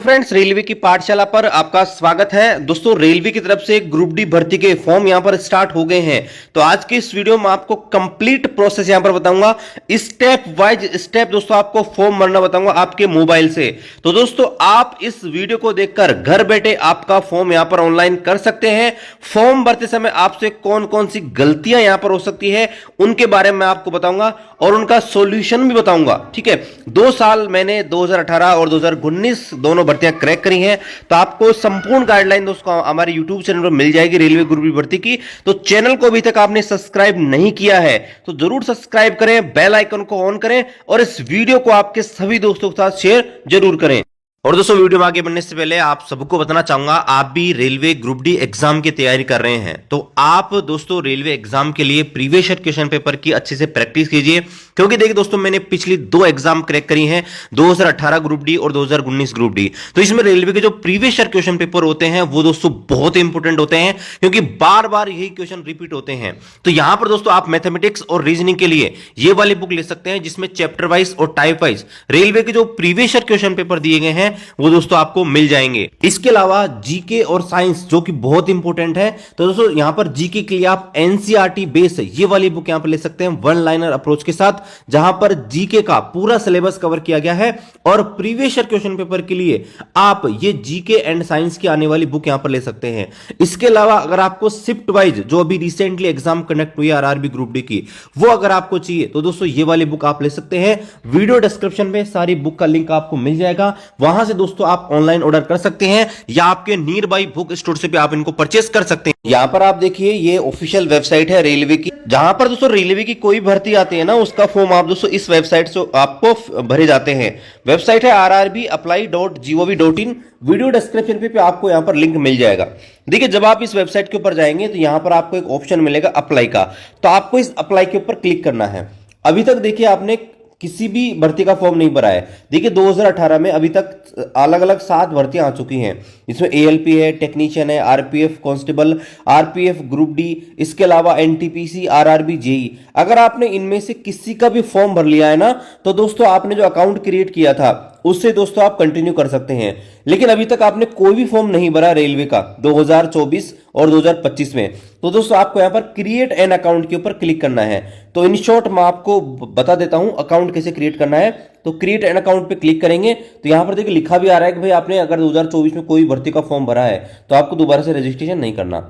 Friends, railway की पाठशाला पर आपका स्वागत है। दोस्तों, रेलवे की तरफ से ग्रुप डी भर्ती के फॉर्म यहां पर स्टार्ट हो गए हैं। तो आज के इस वीडियो में आपको कंप्लीट प्रोसेस यहां पर बताऊंगा, स्टेप वाइज स्टेप दोस्तों आपको फॉर्म भरना बताऊंगा आपके मोबाइल से। तो दोस्तों, आप इस वीडियो को देखकर घर बैठे आपका फॉर्म यहां पर ऑनलाइन कर सकते हैं। फॉर्म भरते समय आपसे कौन कौन सी गलतियां यहां पर हो सकती है उनके बारे में आपको बताऊंगा और उनका सॉल्यूशन भी बताऊंगा। ठीक है, 2 साल मैंने 2018 और 2019 दोनों भर्तियां क्रैक करी हैं। तो आपको संपूर्ण गाइडलाइन दोस्तों हमारे यूट्यूब चैनल पर मिल जाएगी रेलवे ग्रुप डी भर्ती की। तो चैनल को अभी तक आपने सब्सक्राइब नहीं किया है तो जरूर सब्सक्राइब करें, बेल आइकन को ऑन करें और इस वीडियो को आपके सभी दोस्तों के साथ शेयर जरूर करें। और दोस्तों, वीडियो में आगे बढ़ने से पहले आप सबको बताना चाहूंगा, आप भी रेलवे ग्रुप डी एग्जाम की तैयारी कर रहे हैं तो आप दोस्तों रेलवे एग्जाम के लिए प्रीवियस ईयर क्वेश्चन पेपर की अच्छे से प्रैक्टिस कीजिए। क्योंकि देखिए दोस्तों, मैंने पिछली 2 एग्जाम क्रैक करी हैं, 2018 ग्रुप डी और 2019 ग्रुप डी। तो इसमें रेलवे के जो प्रीवियस ईयर क्वेश्चन पेपर होते हैं वो दोस्तों बहुत इंपॉर्टेंट होते हैं, क्योंकि बार बार यही क्वेश्चन रिपीट होते हैं। तो यहां पर दोस्तों आप मैथमेटिक्स और रीजनिंग के लिए ये वाली बुक ले सकते हैं, जिसमें चैप्टर वाइज और टाइप वाइज रेलवे के जो प्रीवियस ईयर क्वेश्चन पेपर दिए गए हैं वो दोस्तों आपको मिल जाएंगे। इसके अलावा जीके और साइंस जो कि बहुत इंपॉर्टेंट है, तो दोस्तों यहां पर जीके के लिए आप एनसीईआरटी बेस ये वाली बुक यहां पर ले सकते हैं, वन लाइनर अप्रोच के साथ, जहां पर जीके का पूरा सिलेबस कवर किया गया है। और प्रीवियस ईयर क्वेश्चन पेपर के लिए आप ये जीके एंड साइंस की आने वाली बुक यहां पर ले सकते हैं। इसके अलावा अगर आपको शिफ्ट वाइज जो अभी रिसेंटली एग्जाम कंडक्ट हुई है आरआरबी ग्रुप डी की, वो अगर आपको चाहिए तो दोस्तों ये वाली बुक आप ले सकते हैं। वीडियो डिस्क्रिप्शन में सारी बुक का लिंक आपको मिल जाएगा, वहां से दोस्तों आप ऑनलाइन ऑर्डर कर सकते हैं या आपके नियर बाई बुक स्टोर से भी आप इनको परचेस कर सकते हैं। यहां पर आप देखिए ये ऑफिशियल वेबसाइट है रेलवे की, जहां पर दोस्तों रेलवे की कोई भर्ती आती है ना, उसका फॉर्म आप दोस्तों इस वेबसाइट से आपको भरे जाते हैं। वेबसाइट है rrbapply.gov.in। वीडियो डिस्क्रिप्शन पे आपको यहां पर लिंक मिल जाएगा। देखिए, जब आप इस वेबसाइट के ऊपर जाएंगे तो यहां पर आपको एक ऑप्शन मिलेगा अप्लाई का, तो आपको इस अप्लाई के ऊपर क्लिक करना है। अभी तक देखिए आपने किसी भी भर्ती का फॉर्म नहीं भरा है। देखिए 2018 में अभी तक अलग अलग 7 भर्तियां आ चुकी हैं, इसमें एएलपी है, टेक्नीशियन है, RPF constable, RPF group D, इसके अलावा एनटीपीसी, आरआरबी, जेई। अगर आपने इनमें से किसी का भी फॉर्म भर लिया है ना, तो दोस्तों आपने जो अकाउंट क्रिएट किया था उससे दोस्तों आप कंटिन्यू कर सकते हैं। लेकिन अभी तक आपने कोई भी फॉर्म नहीं भरा रेलवे का 2024 और 2025 में, तो दोस्तों आपको यहां पर क्रिएट एन अकाउंट के ऊपर क्लिक करना है। तो इन शॉर्ट मैं आपको बता देता हूं अकाउंट कैसे क्रिएट करना है। तो क्रिएट एन अकाउंट पे क्लिक करेंगे तो यहां पर देखिए लिखा भी आ रहा है कि भाई आपने अगर 2024 में कोई भर्ती का फॉर्म भरा है तो आपको दोबारा से रजिस्ट्रेशन नहीं करना।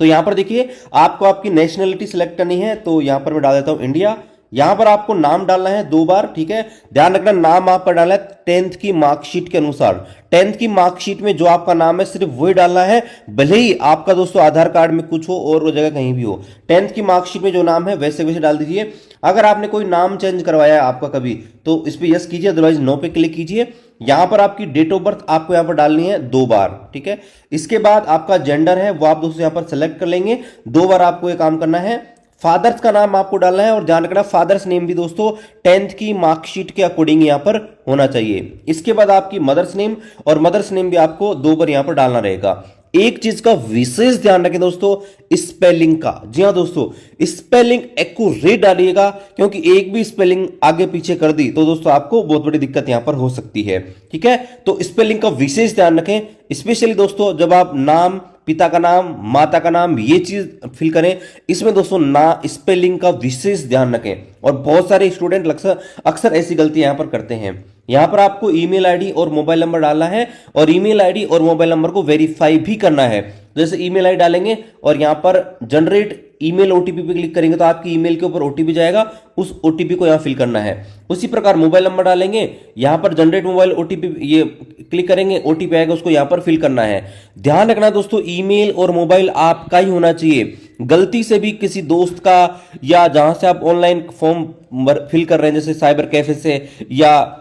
तो यहां पर देखिए आपको आपकी नेशनलिटी सिलेक्ट करनी है, तो यहां पर मैं डाल देता हूं इंडिया। यहां पर आपको नाम डालना है 2 बार, ठीक है। ध्यान रखना नाम आपका डालना है 10th की मार्कशीट के अनुसार। 10th की मार्कशीट में जो आपका नाम है सिर्फ वही डालना है, भले ही आपका दोस्तों आधार कार्ड में कुछ हो और वो जगह कहीं भी हो। 10th की मार्कशीट में जो नाम है वैसे वैसे डाल दीजिए। अगर आपने कोई नाम चेंज करवाया है आपका कभी, तो इस पर यस कीजिए, अदरवाइज नो पे क्लिक कीजिए। यहां पर आपकी डेट ऑफ बर्थ आपको यहां पर डालनी है 2 बार, ठीक है। इसके बाद आपका जेंडर है वो आप दोस्तों यहां पर सेलेक्ट कर लेंगे। 2 बार आपको ये काम करना है। फादर्स का नाम आपको डालना है और ध्यान रखना फादर्स नेम भी दोस्तों 10th की मार्कशीट के अकॉर्डिंग यहां पर होना चाहिए। इसके बाद आपकी मदर्स नेम, और मदर्स नेम भी आपको 2 बार यहां पर डालना रहेगा। एक चीज का विशेष ध्यान रखें दोस्तों, स्पेलिंग का। जी हां दोस्तों, स्पेलिंग एक्यूरेट डालिएगा, क्योंकि एक भी स्पेलिंग आगे पीछे कर दी तो दोस्तों आपको बहुत बड़ी दिक्कत यहां पर हो सकती है, ठीक है। तो स्पेलिंग का विशेष ध्यान रखें, स्पेशली दोस्तों जब आप नाम, पिता का नाम, माता का नाम, ये चीज फिल करें, इसमें दोस्तों ना स्पेलिंग का विशेष ध्यान रखें। और बहुत सारे स्टूडेंट अक्सर ऐसी गलती यहां पर करते हैं। यहां पर आपको ईमेल आईडी और मोबाइल नंबर डालना है, और ईमेल आईडी और मोबाइल नंबर को वेरीफाई भी करना है। जैसे ईमेल आईडी डालेंगे और यहां पर जनरेट ईमेल ओटीपी पे क्लिक करेंगे तो आपकी ईमेल के ऊपर ओटीपी जाएगा, उस ओटीपी को यहां फिल करना है। उसी प्रकार मोबाइल नंबर डालेंगे, यहां पर जनरेट मोबाइल ओटीपी ये क्लिक करेंगे, ओटीपी आएगा, उसको यहां पर फिल करना है। ध्यान रखना दोस्तों, ईमेल और मोबाइल आपका ही होना चाहिए। गलती से भी किसी दोस्त का या जहां से आप ऑनलाइन फॉर्म फिल कर रहे हैं, जैसे साइबर कैफे से या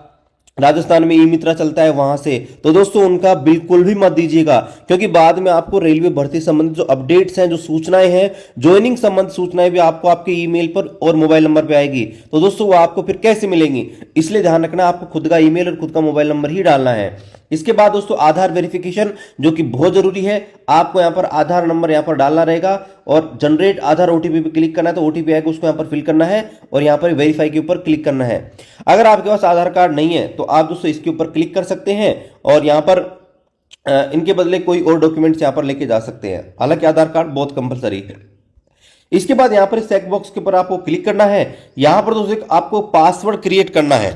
राजस्थान में ई मित्रा चलता है वहां से, तो दोस्तों उनका बिल्कुल भी मत दीजिएगा, क्योंकि बाद में आपको रेलवे भर्ती संबंधित जो अपडेट्स हैं, जो सूचनाएं हैं, ज्वाइनिंग संबंधित सूचनाएं भी आपको आपके ईमेल पर और मोबाइल नंबर पे आएगी, तो दोस्तों वो आपको फिर कैसे मिलेंगी। इसलिए ध्यान रखना आपको खुद का ईमेल और खुद का मोबाइल नंबर ही डालना है। इसके बाद दोस्तों आधार वेरिफिकेशन, जो कि बहुत जरूरी है। आपको यहाँ पर आधार नंबर यहाँ पर डालना रहेगा और जनरेट आधार ओटीपी पे क्लिक करना है, तो ओटीपी आएगा उसको यहाँ पर फिल करना है और यहाँ पर वेरीफाई के ऊपर क्लिक करना है। अगर आपके पास आधार कार्ड नहीं है तो आप दोस्तों इसके ऊपर क्लिक कर सकते हैं और यहाँ पर इनके बदले कोई और डॉक्यूमेंट्स यहाँ पर लेके जा सकते हैं। हालांकि आधार कार्ड बहुत कंपलसरी है। इसके बाद यहाँ पर चेक बॉक्स के ऊपर आपको क्लिक करना है। यहाँ पर दोस्तों आपको पासवर्ड क्रिएट करना है।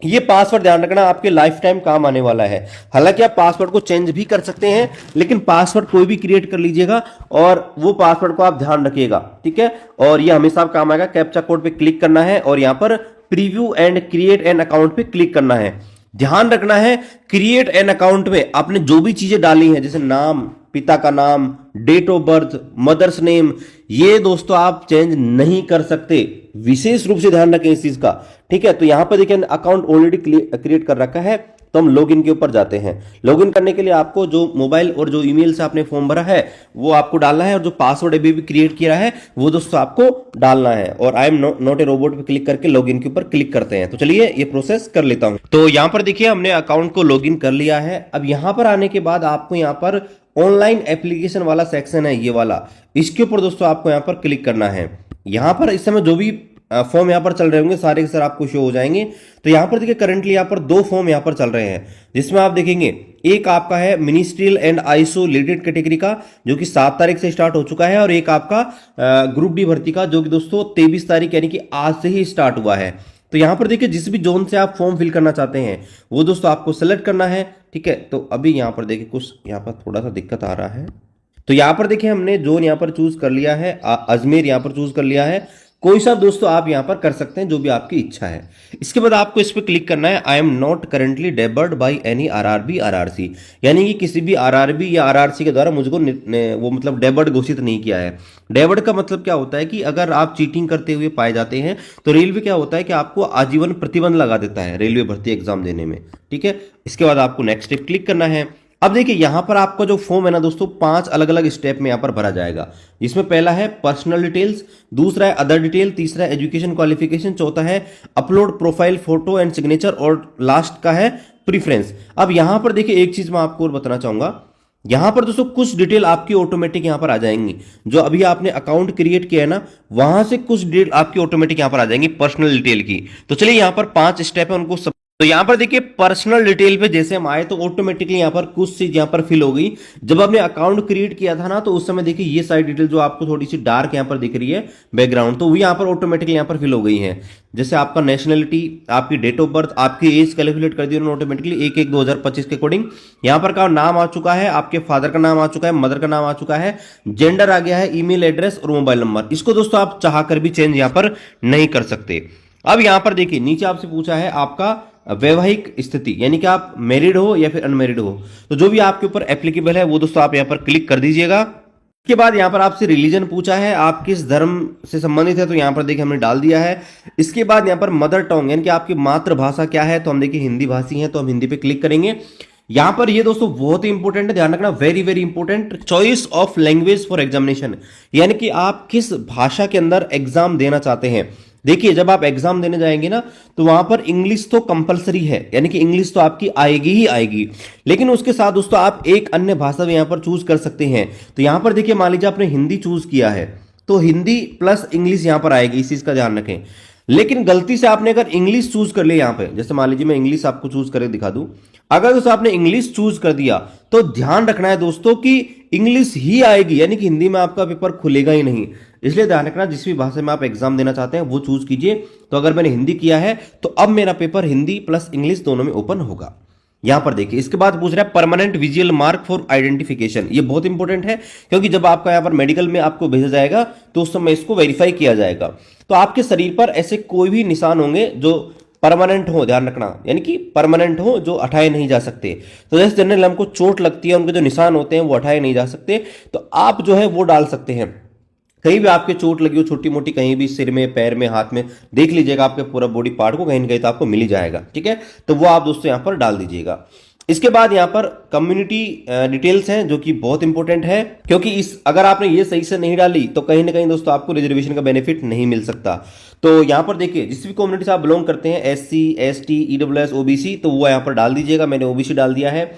ये पासवर्ड ध्यान रखना आपके लाइफ टाइम काम आने वाला है। हालांकि आप पासवर्ड को चेंज भी कर सकते हैं, लेकिन पासवर्ड कोई भी क्रिएट कर लीजिएगा और वो पासवर्ड को आप ध्यान रखिएगा, ठीक है। और ये हमेशा आप काम आएगा। कैप्चा कोड पे क्लिक करना है और यहाँ पर preview and create an account पे क्लिक करना है। ध्यान रखना है क्रिएट एन अकाउंट में आपने जो भी चीजें डाली हैं, जैसे नाम, पिता का नाम, date of birth, mother's name, ये दोस्तों आप चेंज नहीं कर सकते। विशेष रूप से ध्यान रखें इस चीज का, ठीक है। तो यहां पर देखिए अकाउंट ऑलरेडी क्रिएट कर रखा है, तो हम लॉगिन के ऊपर जाते हैं। लॉगिन करने के लिए आपको जो मोबाइल और जो ईमेल से आपने फॉर्म भरा है वो आपको डालना है और जो पासवर्ड अभी भी क्रिएट किया है वो दोस्तों आपको डालना है। और आई एम नॉट ए रोबोट पे क्लिक करके लॉगिन के ऊपर क्लिक करते हैं। तो चलिए ये प्रोसेस कर लेता हूं। तो यहां पर देखिए हमने अकाउंट को लॉगिन कर लिया है। अब यहां पर आने के बाद आपको यहां पर ऑनलाइन एप्लीकेशन वाला सेक्शन है, ये वाला, इसके ऊपर दोस्तों आपको यहां पर क्लिक करना है। यहां पर इस समय जो भी फॉर्म यहाँ पर चल रहे होंगे सारे के सारे आपको शो हो जाएंगे। तो यहाँ पर देखिए करंटली यहाँ पर 2 फॉर्म यहाँ पर चल रहे हैं, जिसमें आप देखेंगे एक आपका है मिनिस्ट्रियल एंड आइसोलेटेड कैटेगरी का, जो कि 7 तारीख से स्टार्ट हो चुका है, और एक आपका ग्रुप डी भर्ती का, जो कि दोस्तों 23 तारीख यानी कि आज से ही स्टार्ट हुआ है। तो यहाँ पर देखिए जिस भी जोन से आप फॉर्म फिल करना चाहते हैं वो दोस्तों आपको सेलेक्ट करना है, ठीक है। तो अभी यहाँ पर देखिए कुछ यहाँ पर थोड़ा सा दिक्कत आ रहा है। तो यहाँ पर देखिए हमने जोन यहाँ पर चूज कर लिया है, अजमेर यहाँ पर चूज कर लिया है। कोई सा दोस्तों आप यहां पर कर सकते हैं जो भी आपकी इच्छा है। इसके बाद आपको इस पर क्लिक करना है I am not currently debarred by any RRB RRC, यानी कि किसी भी आरआरबी या आरआरसी के द्वारा मुझको वो मतलब डेबर्ड घोषित नहीं किया है। डेबर्ड का मतलब क्या होता है कि अगर आप चीटिंग करते हुए पाए जाते हैं तो रेलवे क्या होता है कि आपको आजीवन प्रतिबंध लगा देता है रेलवे भर्ती एग्जाम देने में, ठीक है। इसके बाद आपको नेक्स्ट स्टेप क्लिक करना है। अब देखिए यहां पर आपका जो फॉर्म है ना दोस्तों 5 अलग अलग स्टेप में यहां पर भरा जाएगा। इसमें पहला है पर्सनल डिटेल्स, दूसरा है अदर डिटेल, तीसरा है एजुकेशन क्वालिफिकेशन, चौथा है upload profile photo and signature, और लास्ट का है प्रीफ्रेंस। अब यहां पर देखिए एक चीज मैं आपको और बताना चाहूंगा, यहां पर दोस्तों कुछ डिटेल आपकी ऑटोमेटिक यहां पर आ जाएंगी। जो अभी आपने अकाउंट क्रिएट किया है ना, वहां से कुछ डिटेल आपकी ऑटोमेटिक यहां पर आ जाएंगी पर्सनल डिटेल की। तो चलिए यहां पर 5 स्टेप है उनको तो यहां पर देखिए पर्सनल डिटेल पे जैसे हम आए तो ऑटोमेटिकली यहां पर कुछ चीज यहां पर फिल हो गई। जब आपने अकाउंट क्रिएट किया था ना तो उस समय देखिए ये सारी डिटेल जो आपको थोड़ी सी डार्क यहां पर दिख रही है बैकग्राउंड, तो वो यहां पर ऑटोमेटिकली यहां पर फिल हो गई है। जैसे आपका नेशनलिटी, आपकी डेट ऑफ बर्थ, आपकी एज कैलकुलेट कर दी उन्होंने ऑटोमेटिकली 1/1/2025 के अकॉर्डिंग। यहां पर का नाम आ चुका है, आपके फादर का नाम आ चुका है, मदर का नाम आ चुका है, जेंडर आ गया है, ईमेल एड्रेस और मोबाइल नंबर। इसको दोस्तों आप चाह कर भी चेंज यहां पर नहीं कर सकते। अब यहां पर देखिए नीचे आपसे पूछा है आपका वैवाहिक स्थिति, यानी कि आप मैरिड हो या फिर अनमैरिड हो। तो जो भी आपके ऊपर एप्लीकेबल है वो दोस्तों आप यहां पर क्लिक कर दीजिएगा। इसके बाद यहां पर आपसे रिलीजन पूछा है, आप किस धर्म से संबंधित है, तो यहां पर देखिए हमने डाल दिया है। इसके बाद यहां पर मदर टंग यानी कि आपकी मातृभाषा क्या है, तो हम देखिए हिंदी भाषी हैं तो हम हिंदी पे क्लिक करेंगे। यहां पर ये दोस्तों बहुत ही इंपॉर्टेंट है, ध्यान रखना, very very important, choice of language for examination, यानी कि आप किस भाषा के अंदर एग्जाम देना चाहते हैं। देखिए जब आप एग्जाम देने जाएंगे ना तो वहां पर इंग्लिश तो कंपलसरी है, यानी कि इंग्लिश तो आपकी आएगी ही आएगी, लेकिन उसके साथ दोस्तों आप एक अन्य भाषा भी यहां पर चूज कर सकते हैं। तो यहां पर देखिए मान लीजिए आपने हिंदी चूज किया है तो हिंदी प्लस इंग्लिश यहां पर आएगी, इस चीज का ध्यान रखें। लेकिन गलती से आपने अगर इंग्लिश चूज कर लिया यहां पे, जैसे मान लीजिए मैं इंग्लिश आपको चूज करके दिखा दूं, अगर दोस्तों आपने इंग्लिश चूज कर दिया तो ध्यान रखना है दोस्तों कि इंग्लिश ही आएगी, यानी कि हिंदी में आपका पेपर खुलेगा ही नहीं। इसलिए ध्यान रखना जिस भी भाषा में आप एग्जाम देना चाहते हैं वो चूज कीजिए। तो अगर मैंने हिंदी किया है तो अब मेरा पेपर हिंदी प्लस इंग्लिश दोनों में ओपन होगा। यहां पर देखिए इसके बाद पूछ रहा है permanent visual mark for identification. ये बहुत इंपॉर्टेंट है क्योंकि जब आपका यहां पर मेडिकल में आपको भेजा जाएगा तो उस समय इसको वेरीफाई किया जाएगा। तो आपके शरीर पर ऐसे कोई भी निशान होंगे जो परमानेंट हो, ध्यान रखना, यानी कि परमानेंट हो, जो हटाए नहीं जा सकते। तो जैसे जनरल हमको चोट लगती है उनके जो निशान होते हैं वो हटाए नहीं जा सकते, तो आप जो है वो डाल सकते हैं। कहीं भी आपके चोट लगी हो छोटी मोटी, कहीं भी सिर में, पैर में, हाथ में, देख लीजिएगा आपके पूरा बॉडी पार्ट को कहीं ना कहीं तो आपको मिल ही जाएगा, ठीक है। तो वो आप दोस्तों यहां पर डाल दीजिएगा। इसके बाद यहाँ पर कम्युनिटी डिटेल्स हैं जो कि बहुत इंपॉर्टेंट है, क्योंकि इस अगर आपने ये सही से नहीं डाली तो कहीं ना कहीं दोस्तों आपको रिजर्वेशन का बेनिफिट नहीं मिल सकता। तो यहाँ पर देखिए जिस भी कम्युनिटी से आप बिलोंग करते हैं, SC ST EWS OBC, तो वो यहाँ पर डाल दीजिएगा। मैंने OBC डाल दिया है।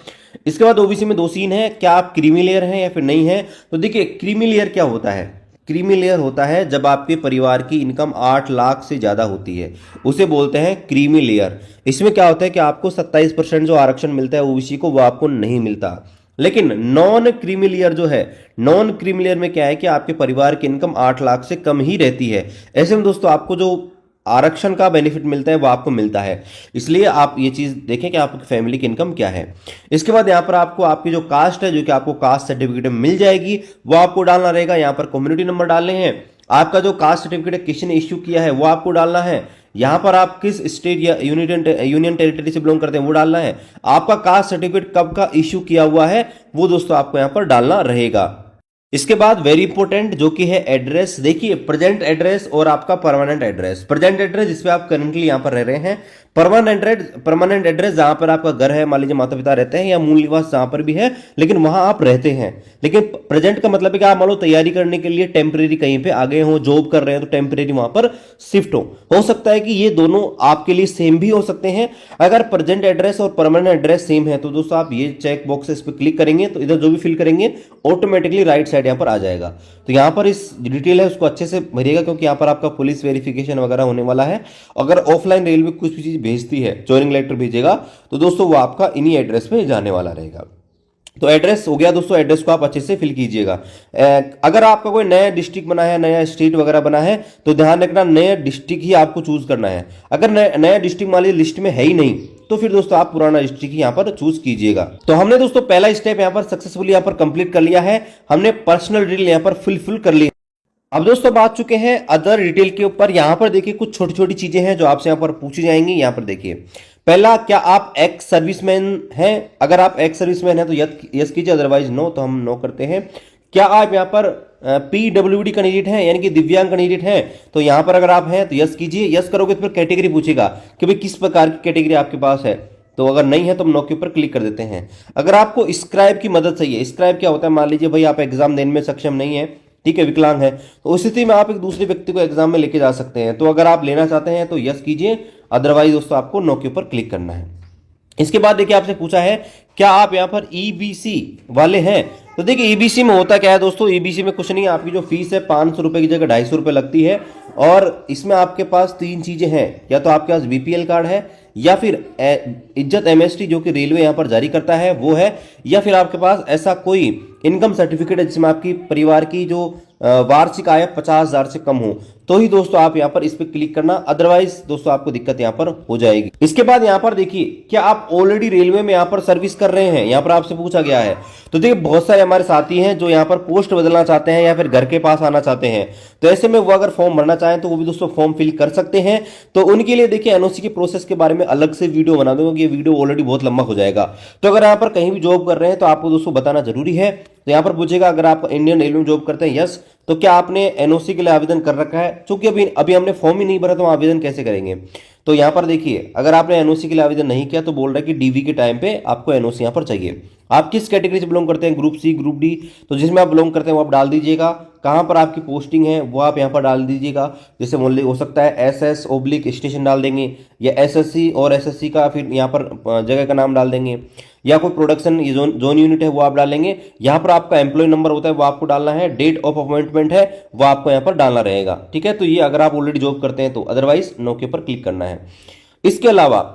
इसके बाद OBC में दो सीन है, क्या आप क्रीमी लेयर हैं या फिर नहीं है। तो देखिए क्रीमी लेयर क्या होता है, क्रीमी लेयर होता है जब आपके परिवार की इनकम 8 लाख से ज़्यादा होती है, उसे बोलते हैं क्रीमी लेयर। इसमें क्या होता है कि आपको 27% जो आरक्षण मिलता है ओबीसी को, वो आपको नहीं मिलता। लेकिन नॉन क्रीमी लेयर जो है, नॉन क्रीमी लेयर में क्या है कि आपके परिवार की इनकम 8 लाख से कम ही रहती है। ऐसे में दोस्तों आपको जो आरक्षण का बेनिफिट मिलता है वो आपको मिलता है। इसलिए आप ये चीज़ देखें कि आपकी फैमिली की इनकम क्या है। इसके बाद यहाँ पर आपको आपकी जो कास्ट है, जो कि आपको कास्ट सर्टिफिकेट में मिल जाएगी, वो आपको डालना रहेगा। यहाँ पर कम्युनिटी नंबर डालने हैं, आपका जो कास्ट सर्टिफिकेट किसी ने इश्यू किया है वो आपको डालना है। यहाँ पर आप किस स्टेट या यूनियन टेरिटरी से बिलोंग करते हैं वो डालना है। आपका कास्ट सर्टिफिकेट कब का इश्यू किया हुआ है वो दोस्तों आपको यहाँ पर डालना रहेगा। इसके बाद वेरी इंपॉर्टेंट जो कि है एड्रेस। देखिए प्रेजेंट एड्रेस और आपका परमानेंट एड्रेस। प्रेजेंट एड्रेस जिसपे आप करंटली यहाँ पर रह रहे हैं, परमानेंट एड्रेस जहां पर आपका घर है, मान लीजिए माता पिता रहते हैं, या मूल निवास जहां पर भी है लेकिन वहां आप रहते हैं। लेकिन प्रेजेंट का मतलब है कि आप मान लो तैयारी करने के लिए टेम्परेरी कहीं पे आ गए हो, जॉब कर रहे हैं तो टेम्परेरी वहां पर शिफ्ट हो सकता है कि ये दोनों आपके लिए सेम भी हो सकते हैं। अगर प्रेजेंट एड्रेस और परमानेंट एड्रेस सेम है तो दोस्तों आप ये चेक बॉक्स इस पर क्लिक करेंगे तो इधर जो भी फिल करेंगे ऑटोमेटिकली राइट साइड यहाँ पर आ जाएगा। तो यहाँ पर इस डिटेल है उसको अच्छे से भरिएगा, क्योंकि यहाँ पर आपका पुलिस वेरिफिकेशन वगैरह होने वाला है। अगर ऑफलाइन रेलवे कुछ भी चीज भेजती है, ज्वाइनिंग लेटर भेजेगा, तो दोस्तों वो आपका इन्हीं एड्रेस पे जाने वाला रहेगा। तो एड्रेस हो गया दोस्तों, एड्रेस को आप अच्छे से फिल कीजिएगा। अगर आपका कोई नया डिस्ट्रिक्ट बना है, नया स्टेट वगैरह बना है, तो ध्यान रखना नया डिस्ट्रिक्ट ही आपको चूज करना है। अगर नया डिस्ट्रिक्ट मान लीजिए लिस्ट में है ही नहीं, तो फिर दोस्तों आप पुराना डिस्ट्रिक्ट ही यहाँ पर चूज कीजिएगा। तो हमने दोस्तों पहला स्टेप यहाँ पर सक्सेसफुली यहाँ पर कंप्लीट कर लिया है। हमने पर्सनल डिटेल यहाँ पर फुलफिल कर ली। अब दोस्तों बात चुके हैं अदर डिटेल के ऊपर। यहाँ पर देखिए कुछ छोटी छोटी चीजें हैं जो आपसे यहाँ पर पूछी जाएंगी। यहाँ पर देखिए पहला, क्या आप एक्स सर्विसमैन हैं? अगर आप एक्स सर्विसमैन हैं तो यस कीजिए, अदरवाइज नो, तो हम नो करते हैं। क्या आप यहाँ पर PWD कैंडिडेट हैं, यानी कि दिव्यांग कैंडिडेट हैं? तो यहाँ पर अगर आप हैं तो यस कीजिए। यस करोगे तो फिर कैटेगरी पूछेगा कि भाई किस प्रकार की कैटेगरी आपके पास है। तो अगर नहीं है तो हम नो के ऊपर क्लिक कर देते हैं। अगर आपको स्क्राइब की मदद चाहिए, स्क्राइब क्या होता है, मान लीजिए भाई आप एग्जाम देने में सक्षम नहीं है, ठीक है, विकलांग है, तो उस स्थिति में आप एक दूसरे व्यक्ति को एग्जाम में लेके जा सकते हैं। तो अगर आप लेना चाहते हैं तो यस कीजिए, अदरवाइज दोस्तों आपको नो के ऊपर क्लिक करना है। इसके बाद देखिए आपसे पूछा है क्या आप यहाँ पर EBC वाले हैं? तो देखिए EBC में होता क्या है दोस्तों, EBC में कुछ नहीं, आपकी जो फीस है 500 रुपए की जगह 250 रुपए लगती है। और इसमें आपके पास 3 चीजें हैं, या तो आपके पास BPL कार्ड है, या फिर इज्जत MST जो कि रेलवे यहाँ पर जारी करता है वो है, या फिर आपके पास ऐसा कोई इनकम सर्टिफिकेट है जिसमें आपकी परिवार की जो वार्षिक आय 50,000 से कम हो, तो ही दोस्तों आप यहाँ पर इस पर क्लिक करना, अदरवाइज दोस्तों आपको दिक्कत यहाँ पर हो जाएगी। इसके बाद यहाँ पर देखिए क्या आप ऑलरेडी रेलवे में यहाँ पर सर्विस कर रहे हैं, यहाँ पर आपसे पूछा गया है। तो देखिए बहुत सारे हमारे साथी हैं जो यहाँ पर पोस्ट बदलना चाहते हैं या फिर घर के पास आना चाहते हैं, तो ऐसे में वो अगर फॉर्म भरना चाहें तो वो भी दोस्तों फॉर्म फिल कर सकते हैं। तो उनके लिए देखिए NOC के प्रोसेस के बारे में अलग से वीडियो बना दूंगा, ये वीडियो ऑलरेडी बहुत लंबा हो जाएगा। तो अगर यहाँ पर कहीं भी जॉब कर रहे हैं तो आपको दोस्तों बताना जरूरी है। तो यहाँ पर पूछेगा अगर आप इंडियन रेलवे में जॉब करते हैं, यस, तो क्या आपने NOC के लिए आवेदन कर रखा है? क्योंकि अभी हमने फॉर्म ही नहीं भरा तो हम आवेदन कैसे करेंगे। तो यहाँ पर देखिए अगर आपने NOC के लिए आवेदन नहीं किया तो बोल रहा है कि DV के टाइम पे आपको NOC यहाँ पर चाहिए। आप किस कैटेगरी से बिलोंग करते हैं, ग्रुप C, ग्रुप D, तो जिसमें आप बिलोंग करते हैं वो आप डाल दीजिएगा। कहाँ पर आपकी पोस्टिंग है वो आप यहाँ पर डाल दीजिएगा। जैसे हो सकता है SS/ स्टेशन डाल देंगे, या SSC और SSC का फिर यहाँ पर जगह का नाम डाल देंगे, या कोई प्रोडक्शन जोन यूनिट है वो आप डालेंगे। यहाँ पर आपका एम्प्लॉय नंबर होता है वो आपको डालना है, डेट ऑफ अपॉइंटमेंट है वो आपको यहाँ पर डालना रहेगा, ठीक है। तो ये अगर आप ऑलरेडी जॉब करते हैं तो, अदरवाइज नो के ऊपर क्लिक करना है। इसके अलावा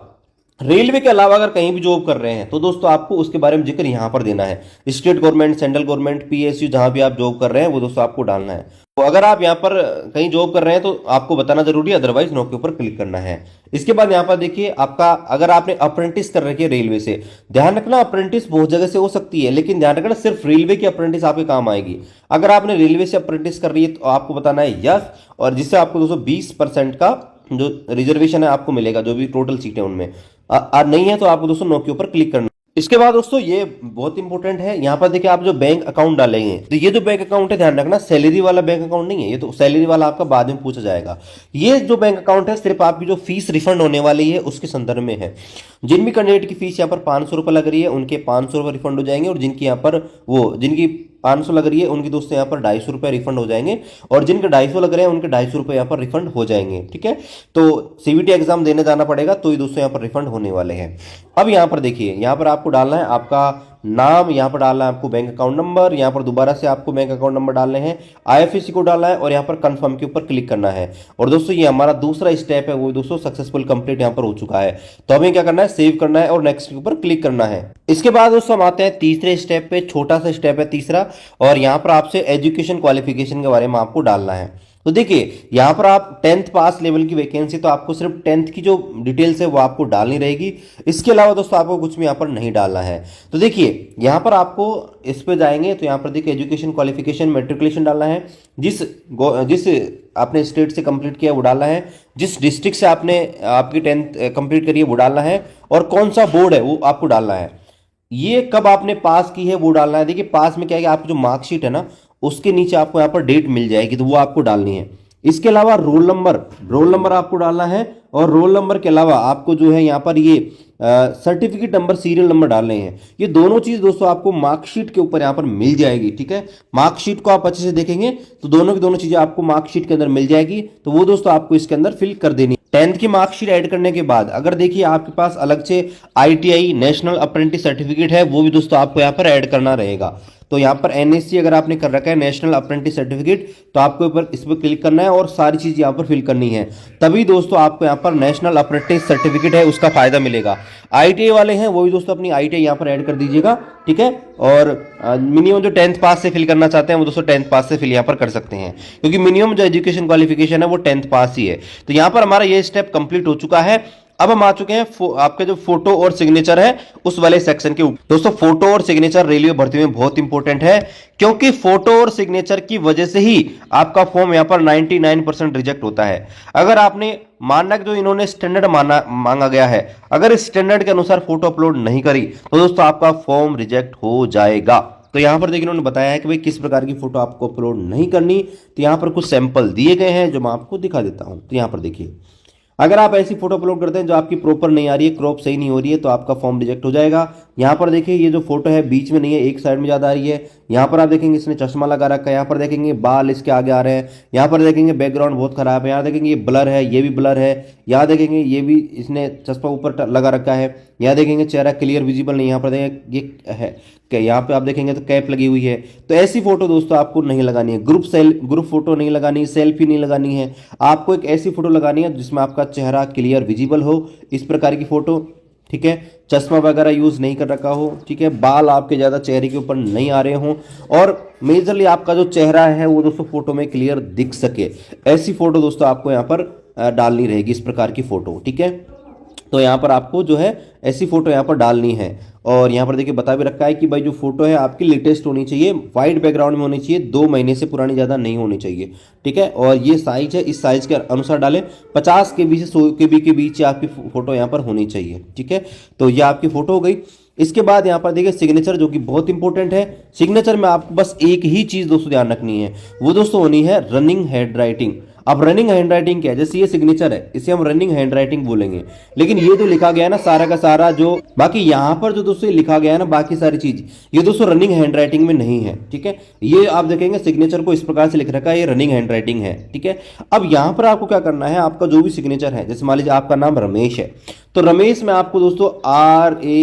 रेलवे के अलावा अगर कहीं भी जॉब कर रहे हैं तो दोस्तों आपको उसके बारे में जिक्र यहाँ पर देना है। State government, central government, PSU जहां भी आप जॉब कर रहे हैं वो दोस्तों आपको डालना है। तो अगर आप यहाँ पर कहीं जॉब कर रहे हैं तो आपको बताना जरूरी है, अदरवाइज नो के ऊपर क्लिक करना है। इसके बाद यहाँ पर देखिए आपका, अगर आपने अप्रेंटिस कर रखी है रेलवे से, ध्यान रखना अप्रेंटिस बहुत जगह से हो सकती है, लेकिन ध्यान रखना सिर्फ रेलवे की अप्रेंटिस आपके काम आएगी। अगर आपने रेलवे से अप्रेंटिस कर रही है तो आपको बताना है यस, और जिससे आपको दोस्तों 20% का जो रिजर्वेशन है आपको मिलेगा, जो भी टोटल सीट है उनमें। नहीं है तो आपको दोस्तों नो के ऊपर क्लिक करना। इसके बाद दोस्तों ये बहुत इंपॉर्टेंट है, यहाँ पर देखिए आप जो बैंक अकाउंट डालेंगे, तो ये जो बैंक अकाउंट है ध्यान रखना सैलरी वाला बैंक अकाउंट नहीं है, ये तो सैलरी वाला आपका बाद में पूछा जाएगा। ये जो बैंक अकाउंट है सिर्फ आपकी जो फीस रिफंड होने वाली है उसके संदर्भ में है। जिन भी कैंडिडेट की फीस यहाँ पर 500 रुपये लग रही है उनके 500 रुपये रिफंड हो जाएंगे, और जिनकी यहाँ पर जिनकी 500 लग रही है उनकी दोस्तों यहाँ पर 250 रुपये रिफंड हो जाएंगे, और जिनके 250 लग रहे हैं उनके 250 रुपये यहाँ पर रिफंड हो जाएंगे। ठीक है, तो सीवीटी एग्जाम देने जाना पड़ेगा तो ये दोस्तों यहाँ पर रिफंड होने वाले हैं। अब यहाँ पर देखिए, यहाँ पर आपको डालना है आपका नाम, यहाँ पर डालना है आपको बैंक अकाउंट नंबर, यहाँ पर दोबारा से आपको बैंक अकाउंट नंबर डालने हैं, आईएफएससी कोड डालना है, और यहाँ पर कंफर्म के ऊपर क्लिक करना है। और दोस्तों ये हमारा दूसरा स्टेप है, वो दोस्तों सक्सेसफुल कंप्लीट यहाँ पर हो चुका है। तो हमें क्या करना है, सेव करना है और नेक्स्ट के ऊपर क्लिक करना है। इसके बाद दोस्तों हम आते हैं तीसरे स्टेप पे, छोटा सा स्टेप है तीसरा, और यहाँ पर आपसे एजुकेशन क्वालिफिकेशन के बारे में आपको डालना है। तो देखिए यहाँ पर आप 10th पास लेवल की वैकेंसी, तो आपको सिर्फ 10th की जो डिटेल्स है वो आपको डालनी रहेगी। इसके अलावा दोस्तों आपको कुछ भी यहाँ पर नहीं डालना है। तो देखिए यहाँ पर आपको इस पे जाएंगे तो यहाँ पर देखिए एजुकेशन क्वालिफिकेशन मैट्रिकुलेशन डालना है, जिस आपने स्टेट से कंप्लीट किया वो डालना है, जिस डिस्ट्रिक्ट से आपने आपकी 10th कंप्लीट करी है वो डालना है, और कौन सा बोर्ड है वो आपको डालना है। ये कब आपने पास की है वो डालना है। देखिए पास में क्या है कि आपकी जो मार्कशीट है ना उसके नीचे आपको यहाँ पर डेट मिल जाएगी, तो वो आपको डालनी है। इसके अलावा रोल नंबर आपको डालना है, और रोल नंबर के अलावा आपको जो है यहाँ पर ये सर्टिफिकेट नंबर, सीरियल नंबर डालने हैं। ये दोनों चीज दोस्तों आपको मार्कशीट के ऊपर यहाँ पर मिल जाएगी। ठीक है, मार्कशीट को आप अच्छे से देखेंगे तो दोनों की दोनों चीजें आपको मार्कशीट के अंदर मिल जाएगी, तो वो दोस्तों आपको इसके अंदर फिल कर देनी है। 10th की मार्कशीट ऐड करने के बाद अगर देखिए आपके पास अलग से आईटीआई नेशनल अप्रेंटिस सर्टिफिकेट है, वो भी दोस्तों आपको यहाँ पर ऐड करना रहेगा। तो यहाँ पर एनएससी अगर आपने कर रखा है नेशनल अप्रेंटिस सर्टिफिकेट, तो आपको ऊपर इस पर क्लिक करना है और सारी चीज यहाँ पर फिल करनी है, तभी दोस्तों आपको यहाँ पर नेशनल अप्रेंटिस सर्टिफिकेट है उसका फायदा मिलेगा। आईटीआई वाले हैं वो भी दोस्तों अपनी आईटीआई यहाँ पर ऐड कर दीजिएगा। ठीक है, और मिनिमम जो 10th पास से फिल करना चाहते हैं वो दोस्तों 10th पास से फिल यहाँ पर कर सकते हैं, क्योंकि मिनिमम जो एजुकेशन क्वालिफिकेशन है वो 10th पास ही है। तो यहाँ पर हमारा ये स्टेप कंप्लीट हो चुका है। अब हम आ चुके हैं आपके जो फोटो और सिग्नेचर है उस वाले सेक्शन के ऊपर। दोस्तों फोटो और सिग्नेचर रेलवे भर्ती में बहुत इंपॉर्टेंट है, क्योंकि फोटो और सिग्नेचर की वजह से ही आपका फॉर्म यहां पर 99% रिजेक्ट होता है। अगर आपने मानक जो इन्होंने स्टैंडर्ड मांगा गया है, अगर इस स्टैंडर्ड के अनुसार फोटो अपलोड नहीं करी तो दोस्तों आपका फॉर्म रिजेक्ट हो जाएगा। तो यहां पर देखिए इन्होंने बताया है कि भाई किस प्रकार की फोटो आपको अपलोड नहीं करनी। तो यहां पर कुछ सैंपल दिए गए हैं जो मैं आपको दिखा देता हूं। तो यहां पर देखिए, अगर आप ऐसी फोटो अपलोड करते हैं जो आपकी प्रॉपर नहीं आ रही है, क्रॉप सही नहीं हो रही है, तो आपका फॉर्म रिजेक्ट हो जाएगा। यहाँ पर देखिए ये जो फोटो है बीच में नहीं है, एक साइड में ज्यादा आ रही है। यहाँ पर आप देखेंगे इसने चश्मा लगा रखा है, यहाँ पर देखेंगे बाल इसके आगे आ रहे हैं, यहाँ पर देखेंगे बैकग्राउंड बहुत खराब है, यहाँ देखेंगे ये ब्लर है, ये भी ब्लर है, यहाँ देखेंगे ये भी इसने चश्मा ऊपर लगा रखा है, यहाँ देखेंगे चेहरा क्लियर विजिबल नहीं, यहाँ पर देखेंगे ये है, यहाँ पे आप देखेंगे तो कैप लगी हुई है। तो ऐसी फोटो दोस्तों आपको नहीं लगानी है, ग्रुप फोटो नहीं लगानी, सेल्फी नहीं लगानी है। आपको एक ऐसी फोटो लगानी है जिसमें आपका चेहरा क्लियर विजिबल हो, इस प्रकार की फोटो। ठीक है, चश्मा वगैरह यूज नहीं कर रखा हो। ठीक है, बाल आपके ज्यादा चेहरे के ऊपर नहीं आ रहे हों, और मेजरली आपका जो चेहरा है वो दोस्तों फोटो में क्लियर दिख सके, ऐसी फोटो दोस्तों आपको यहाँ पर डालनी रहेगी, इस प्रकार की फोटो। ठीक है, तो यहाँ पर आपको जो है ऐसी फोटो यहाँ पर डालनी है। और यहाँ पर देखिए बता भी रखा है कि भाई जो फोटो है आपकी लेटेस्ट होनी चाहिए, वाइट बैकग्राउंड में होनी चाहिए, 2 महीने से पुरानी ज़्यादा नहीं होनी चाहिए। ठीक है, और ये साइज है, इस साइज के अनुसार डालें, 50 KB से 100 KB के बीच आपकी फोटो यहाँ पर होनी चाहिए। ठीक है, तो ये आपकी फोटो हो गई। इसके बाद यहाँ पर देखिए सिग्नेचर, जो कि बहुत इंपॉर्टेंट है। सिग्नेचर में आपको बस एक ही चीज़ दोस्तों ध्यान रखनी है, वो दोस्तों होनी है रनिंग हैंड राइटिंग। अब रनिंग हैंड राइटिंग क्या है, जैसे ये सिग्नेचर है इसे हम रनिंग हैंड राइटिंग बोलेंगे, लेकिन ये जो लिखा गया है ना सारा का सारा, जो बाकी यहाँ पर जो दोस्तों लिखा गया है ना बाकी सारी चीज, ये दोस्तों रनिंग हैंड राइटिंग में नहीं है। ठीक है, ये आप देखेंगे सिग्नेचर को इस प्रकार से लिख रखा है, ये रनिंग हैंड राइटिंग है। ठीक है, अब यहाँ पर आपको क्या करना है, आपका जो भी सिग्नेचर है, जैसे मान लीजिए आपका नाम रमेश है, तो रमेश में आपको दोस्तों RAMESH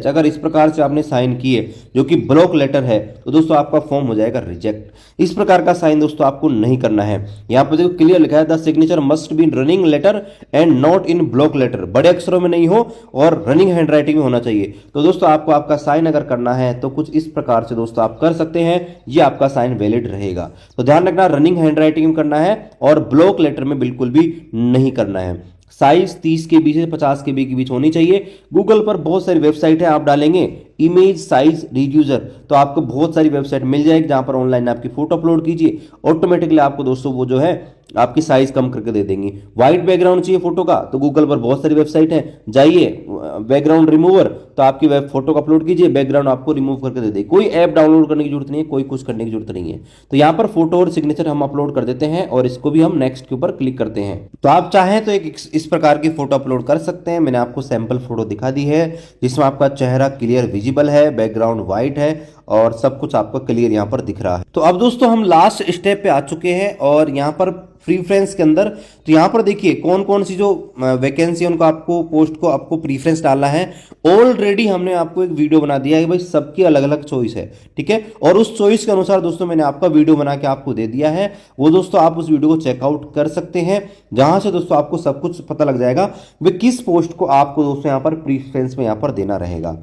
अगर इस प्रकार से आपने साइन किए जो कि ब्लॉक लेटर है, तो दोस्तों आपका फॉर्म हो जाएगा रिजेक्ट। इस प्रकार का साइन दोस्तों आपको नहीं करना है। यहाँ पर देखो क्लियर लिखा है, the signature must be in running letter and not in block letter, बड़े अक्षरों में नहीं हो और रनिंग हैंड राइटिंग में होना चाहिए। तो दोस्तों आपको आपका साइन अगर करना है तो कुछ इस प्रकार से दोस्तों आप कर सकते हैं, ये आपका साइन वैलिड रहेगा। तो ध्यान रखना, रनिंग हैंड राइटिंग में करना है और ब्लॉक लेटर में बिल्कुल भी नहीं करना है। साइज 30 KB से 50 KB के बीच होनी चाहिए। गूगल पर बहुत सारी वेबसाइट है, आप डालेंगे इमेज साइज रिड्यूसर तो आपको बहुत सारी वेबसाइट मिल जाएगी, जहां पर ऑनलाइन आपकी फोटो अपलोड कीजिए, ऑटोमेटिकली आपको दोस्तों वो जो है आपकी साइज कम करके दे देंगी। व्हाइट बैकग्राउंड चाहिए फोटो का, तो गूगल पर बहुत सारी वेबसाइट है, जाइए बैकग्राउंड रिमूवर, तो आपकी वेब फोटो को अपलोड कीजिए, बैकग्राउंड आपको रिमूव करके दे देगी। कोई ऐप डाउनलोड करने की जरूरत नहीं है, कोई कुछ करने की जरूरत नहीं है। तो यहाँ पर फोटो और सिग्नेचर हम अपलोड कर देते हैं और इसको भी हम नेक्स्ट के ऊपर क्लिक करते हैं। तो आप चाहें तो एक इस प्रकार की फोटो अपलोड कर सकते हैं। मैंने आपको सैंपल फोटो दिखा दी है जिसमें आपका चेहरा क्लियर विजिबल है, बैकग्राउंड व्हाइट है और सब कुछ आपको क्लियर यहाँ पर दिख रहा है। तो अब दोस्तों हम लास्ट स्टेप पे आ चुके हैं और यहाँ पर प्रीफ्रेंस के अंदर, तो यहाँ पर देखिए कौन कौन सी जो वैकेंसी है उनको आपको पोस्ट को आपको प्रीफ्रेंस डालना है। ऑलरेडी हमने आपको एक वीडियो बना दिया है कि भाई सबकी अलग अलग चॉइस है, ठीक है, और उस चॉइस के अनुसार दोस्तों मैंने आपका वीडियो बना के आपको दे दिया है। वो दोस्तों आप उस वीडियो को चेकआउट कर सकते हैं, जहां से दोस्तों आपको सब कुछ पता लग जाएगा वे किस पोस्ट को आपको दोस्तों यहाँ पर प्रीफ्रेंस में यहाँ पर देना रहेगा।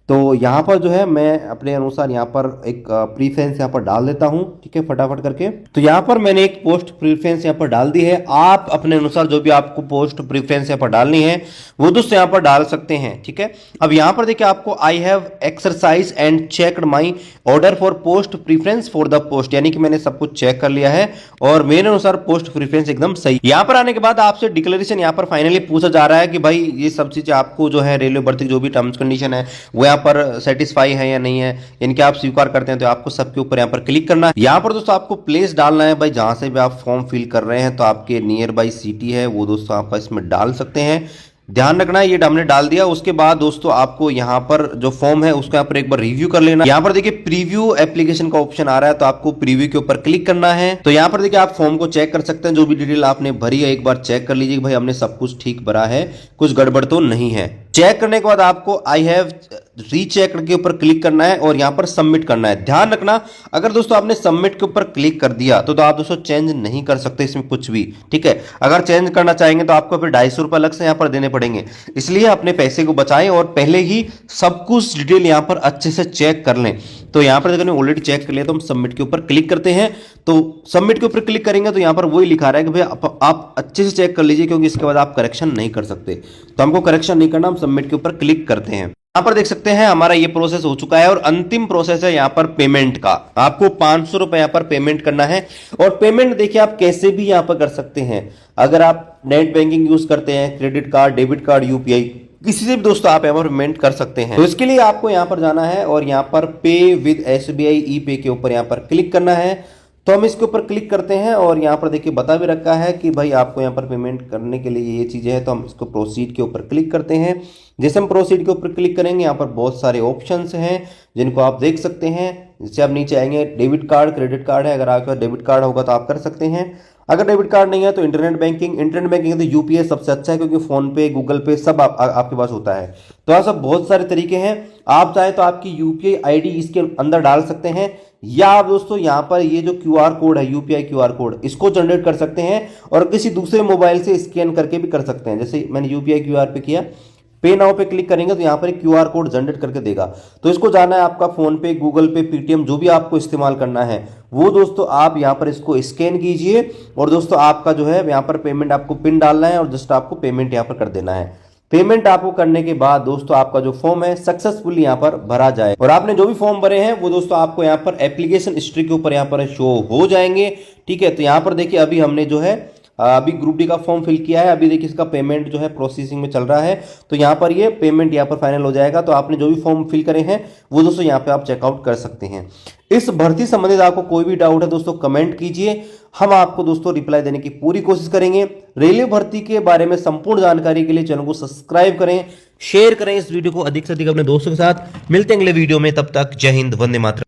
तो यहाँ पर जो है मैं अपने अनुसार यहाँ पर एक प्रीफ्रेंस यहाँ पर डाल देता हूँ, ठीक है, फटाफट करके। तो यहाँ पर मैंने एक पोस्ट प्रीफ्रेंस यहाँ पर डाल दी है। आप अपने अनुसार जो भी आपको पोस्ट प्रीफ्रेंस यहाँ पर डालनी है वो दोस्तों यहाँ पर डाल सकते हैं, ठीक है। अब यहाँ पर देखिए आपको I have exercise and checked my order for post preference for the post, यानी कि मैंने सब कुछ चेक कर लिया है और मेरे अनुसार पोस्ट प्रीफ्रेंस एकदम सही। यहाँ पर आने के बाद आपसे डिक्लेरेशन यहाँ पर फाइनली पूछा जा रहा है कि भाई ये सब चीजें आपको जो है रेलवे भर्ती जो भी टर्म्स कंडीशन है वो यहाँ पर सेटिस्फाई है या नहीं है, इनके आप स्वीकार करते हैं तो आपको सबके ऊपर यहाँ पर क्लिक करना है। यहाँ पर दोस्तों आपको प्लेस डालना है, भाई जहां से भी आप फॉर्म फिल कर रहे हैं तो आपके नियर बाई सिटी है वो दोस्तों आप इसमें डाल सकते हैं। ध्यान रखना है ये हमने डाल दिया। उसके बाद दोस्तों आपको यहाँ पर जो फॉर्म है उसको यहाँ पर एक बार रिव्यू कर लेना। यहाँ पर देखिए प्रीव्यू एप्लीकेशन का ऑप्शन आ रहा है, तो आपको प्रीव्यू के ऊपर क्लिक करना है। तो यहाँ पर देखिए आप फॉर्म को चेक कर सकते हैं, जो भी डिटेल आपने भरी है एक बार चेक कर लीजिए भाई हमने सब कुछ ठीक भरा है, कुछ गड़बड़ तो नहीं है। चेक करने के बाद आपको आई हैव रीचेक के ऊपर क्लिक करना है और यहाँ पर सबमिट करना है। ध्यान रखना अगर दोस्तों आपने सबमिट के ऊपर क्लिक कर दिया तो आप दोस्तों चेंज नहीं कर सकते इसमें कुछ भी, ठीक है। अगर चेंज करना चाहेंगे तो आपको फिर 250 रुपए अलग से यहाँ पर देने पड़ेंगे, इसलिए अपने पैसे को बचाएं और पहले ही सब कुछ डिटेल यहाँ पर अच्छे से चेक कर लें। तो यहाँ पर अगर ऑलरेडी चेक कर लिया तो हम सबमिट के ऊपर क्लिक करते हैं। तो सबमिट के ऊपर क्लिक करेंगे तो यहाँ पर वही लिखा रहा है कि भाई आप अच्छे से चेक कर लीजिए, क्योंकि इसके बाद आप करेक्शन नहीं कर सकते। तो हमको करेक्शन नहीं करना, हम सबमिट के ऊपर क्लिक करते हैं। यहाँ पर देख सकते हैं हमारा ये प्रोसेस हो चुका है और अंतिम प्रोसेस है यहाँ पर पेमेंट का। आपको 500 रुपए यहाँ पर पेमेंट करना है और पेमेंट देखिए आप कैसे भी यहाँ पर कर सकते हैं। अगर आप नेट बैंकिंग यूज करते हैं, credit card, debit card, UPI, किसी से भी दोस्तों आप यहाँ पर पेमेंट कर सकते हैं। तो इसके लिए आपको यहाँ पर जाना है और यहाँ पर पे विद एसबीआई ई पे के ऊपर यहाँ पर क्लिक करना है। तो हम इसके ऊपर क्लिक करते हैं और यहाँ पर देखिए बता भी रखा है कि भाई आपको यहाँ पर पेमेंट करने के लिए ये चीज़ें हैं, तो हम इसको प्रोसीड के ऊपर क्लिक करते हैं। जैसे हम प्रोसीड के ऊपर क्लिक करेंगे यहाँ पर बहुत सारे ऑप्शंस हैं जिनको आप देख सकते हैं। जैसे आप नीचे आएंगे डेबिट कार्ड, क्रेडिट कार्ड है, अगर आपका डेबिट कार्ड होगा तो आप कर सकते हैं, अगर डेबिट कार्ड नहीं है तो इंटरनेट बैंकिंग तो यूपीआई सबसे अच्छा है, क्योंकि फोन पे, गूगल पे सब आपके पास होता है। तो ऐसा बहुत सारे तरीके हैं, आप चाहे तो आपकी यूपीआई आईडी इसके अंदर डाल सकते हैं, या आप दोस्तों यहाँ पर ये जो क्यूआर कोड है, यूपीआई क्यूआर कोड, इसको जनरेट कर सकते हैं और किसी दूसरे मोबाइल से स्कैन करके भी कर सकते हैं। जैसे मैंने यूपीआई क्यूआर पे किया, पे नाउ पे क्लिक करेंगे तो यहाँ पर एक क्यूआर कोड जनरेट करके देगा। तो इसको जाना है आपका फोन पे, गूगल पे, पेटीएम, जो भी आपको इस्तेमाल करना है वो दोस्तों आप यहाँ पर इसको स्कैन कीजिए और दोस्तों आपका जो है यहाँ पर पेमेंट आपको पिन डालना है और जस्ट आपको पेमेंट यहाँ पर कर देना है। पेमेंट आपको करने के बाद दोस्तों आपका जो फॉर्म है सक्सेसफुली यहाँ पर भरा जाए और आपने जो भी फॉर्म भरे हैं वो दोस्तों आपको यहाँ पर एप्लीकेशन हिस्ट्री के ऊपर यहाँ पर शो हो जाएंगे, ठीक है। तो यहाँ पर देखिए अभी हमने जो है अभी ग्रुप डी का फॉर्म फिल किया है, अभी देखिए इसका पेमेंट जो है प्रोसेसिंग में चल रहा है। तो यहाँ पर ये पेमेंट यहाँ पर फाइनल हो जाएगा। तो आपने जो भी फॉर्म फिल करे हैं वो दोस्तों यहाँ पे आप चेकआउट कर सकते हैं। इस भर्ती संबंधित आपको कोई भी डाउट है दोस्तों कमेंट कीजिए, हम आपको दोस्तों रिप्लाई देने की पूरी कोशिश करेंगे। रेलवे भर्ती के बारे में संपूर्ण जानकारी के लिए चैनल को सब्सक्राइब करें, शेयर करें इस वीडियो को अधिक से अधिक अपने दोस्तों के साथ। मिलते हैं अगले वीडियो में, तब तक जय हिंद, वंदे मातरम।